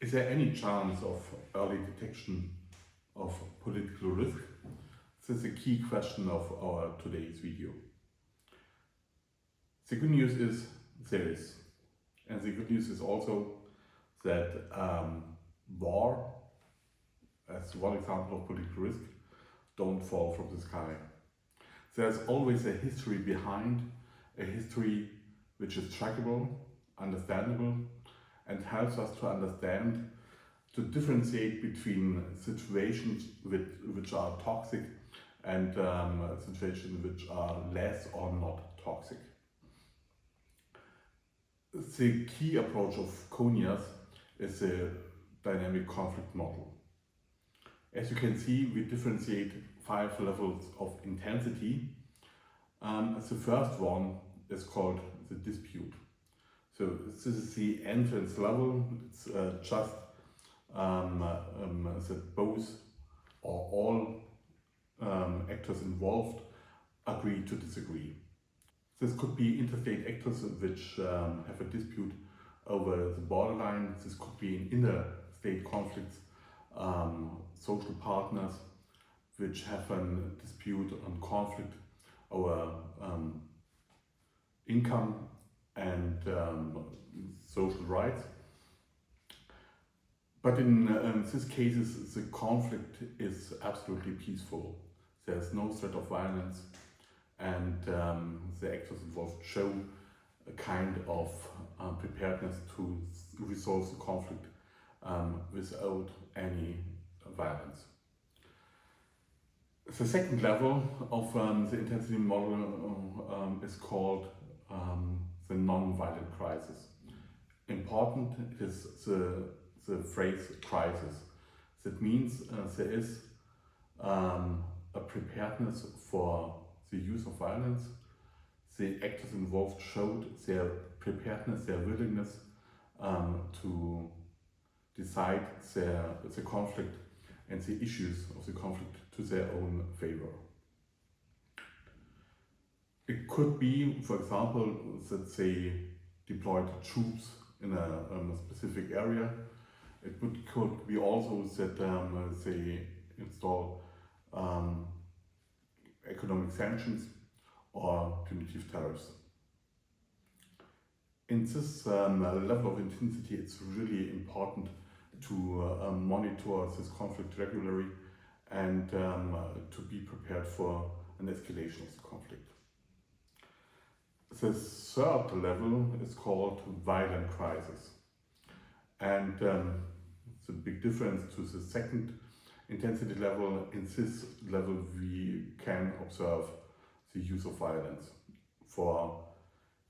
Is there any chance of early detection of political risk? This is a key question of our today's video. The good news is there is. And the good news is also that war, as one example of political risk, don't fall from the sky. There's always a history behind, a history which is trackable, understandable, and helps us to understand, to differentiate between situations which are toxic and situations which are less or not toxic. The key approach of CONIAS is a dynamic conflict model. As you can see, we differentiate 5 levels of intensity. The first one is called the dispute. So this is the entrance level. It's just that both or all actors involved agree to disagree. This could be interstate actors which have a dispute over the borderline. This could be in interstate conflicts, social partners which have a dispute on conflict over income and social rights. But in these cases, the conflict is absolutely peaceful. There's no threat of violence, and the actors involved show a kind of preparedness to resolve the conflict without any violence. The second level of the intensity model is called the non-violent crisis. Important is the phrase crisis. That means there is a preparedness for the use of violence. The actors involved showed their preparedness, their willingness to decide the conflict and the issues of the conflict to their own favor. It could be, for example, that they deployed troops in a specific area. It could be also that they install economic sanctions or punitive tariffs. In this level of intensity, it's really important to monitor this conflict regularly and to be prepared for an escalation of the conflict. The third level is called violent crisis. And the big difference to the second intensity level, in this level we can observe the use of violence. For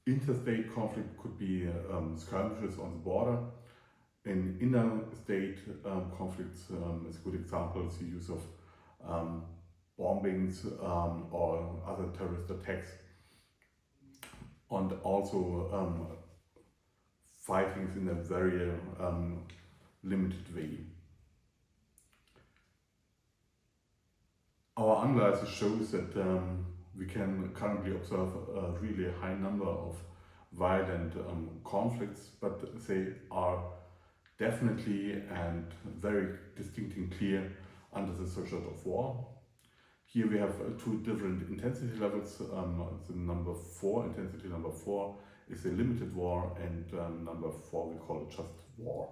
interstate conflict could be skirmishes on the border. In interstate conflicts is a good example, the use of bombings or other terrorist attacks, and also fightings in a very limited way. Our analysis shows that we can currently observe a really high number of violent conflicts, but they are definitely and very distinct and clear under the threshold of war. Here we have 2 different intensity levels. The number 4, intensity number 4, is a limited war, and number 4 we call it just war.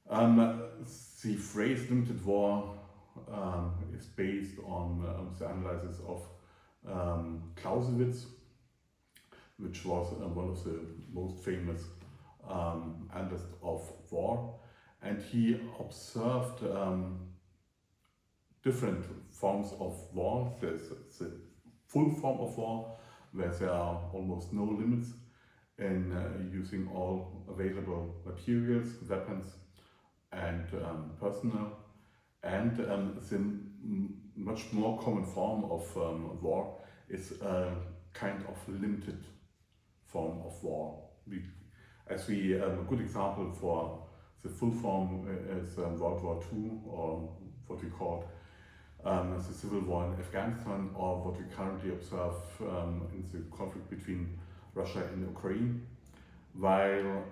The phrase limited war is based on the analysis of Clausewitz, which was one of the most famous analysts of war, and he observed different forms of war. There's the full form of war, where there are almost no limits in using all available materials, weapons, and personnel. And the much more common form of war is a kind of limited form of war. A good example for the full form is World War II, or what we call the civil war in Afghanistan, or what we currently observe in the conflict between Russia and Ukraine, while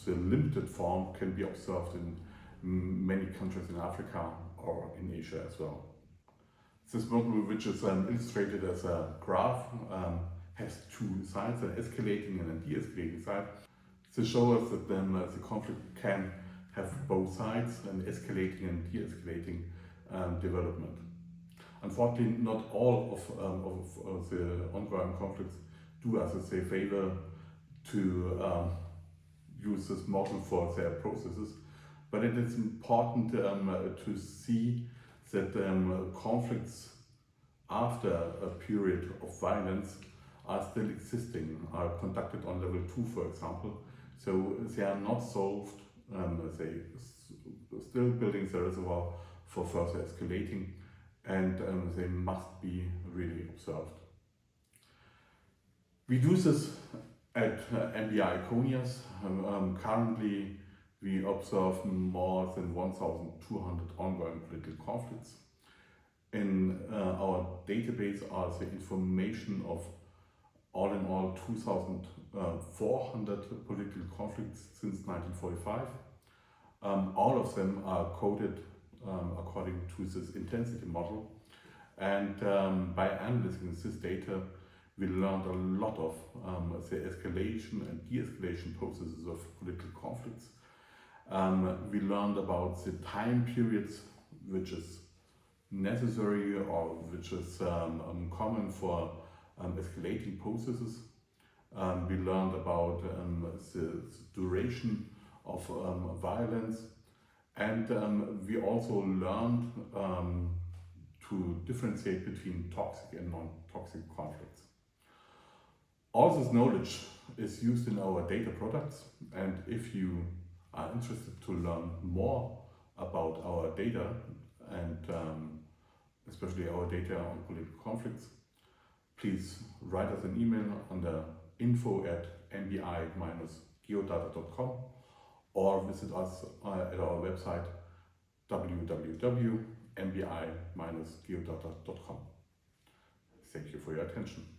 the the limited form can be observed in many countries in Africa or in Asia as well. This model, which is illustrated as a graph, has two sides, an escalating and a de-escalating side. This shows us that the conflict can have both sides, an escalating and de-escalating development. Unfortunately, not all of the ongoing conflicts do us a favor to use this model for their processes, but it is important to see that conflicts after a period of violence are still existing, are conducted on level 2, for example. So they are not solved, they still building the reservoir for further escalating, and they must be really observed. We do this at MBI CONIAS. Currently, we observe more than 1,200 ongoing political conflicts. In our database are the information of all in all 2,400 political conflicts since 1945. All of them are coded according to this intensity model, and by analyzing this data we learned a lot of the escalation and de-escalation processes of political conflicts. We learned about the time periods which is necessary or which is common for escalating processes. We learned about the duration of violence, and we also learned to differentiate between toxic and non-toxic conflicts. All this knowledge is used in our data products, and if you are interested to learn more about our data and especially our data on political conflicts, please write us an email on the info@mbi-geodata.com or visit us at our website www.mbi-geodata.com. Thank you for your attention.